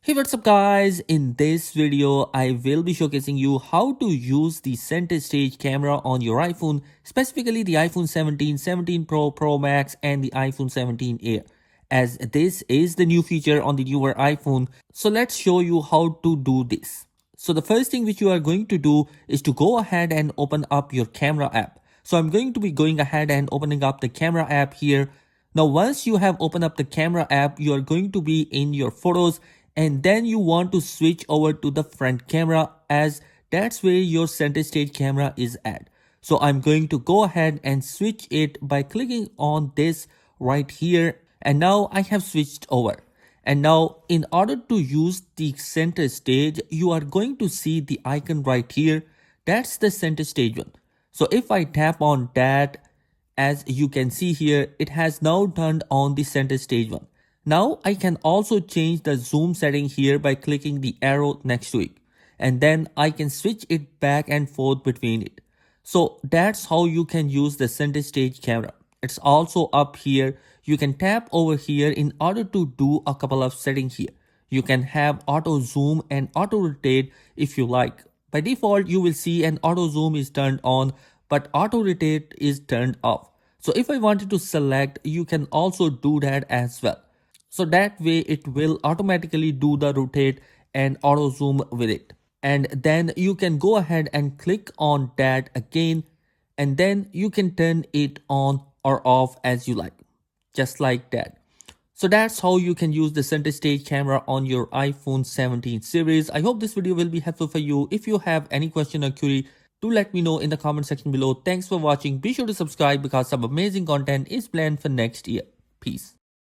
Hey, what's up guys? In this video, I will be showcasing you how to use the center stage camera on your iPhone, specifically the iPhone 17, 17 Pro, Pro Max and the iPhone 17 Air, as this is the new feature on the newer iPhone. So let's show you how to do this. So the first thing which you are going to do is to go ahead and open up your camera app. So I'm going to be going ahead and opening up the camera app here. Now, once you have opened up the camera app, you are going to be in your photos and then you want to switch over to the front camera as that's where your center stage camera is at. So I'm going to go ahead and switch it by clicking on this right here. And now I have switched over. And now in order to use the center stage, you are going to see the icon right here. That's the center stage one. So if I tap on that, as you can see here, it has now turned on the center stage one. Now I can also change the zoom setting here by clicking the arrow next to it. And then I can switch it back and forth between it. So that's how you can use the center stage camera. It's also up here. You can tap over here in order to do a couple of settings here. You can have auto zoom and auto rotate if you like. By default, you will see an auto zoom is turned on, but auto rotate is turned off. So if I wanted to select, you can also do that as well. So that way it will automatically do the rotate and auto zoom with it. And then you can go ahead and click on that again, and then you can turn it on or off as you like, just like that. So that's how you can use the center stage camera on your iPhone 17 series. I hope this video will be helpful for you. If you have any question or query, do let me know in the comment section below. Thanks for watching. Be sure to subscribe because some amazing content is planned for next year. Peace.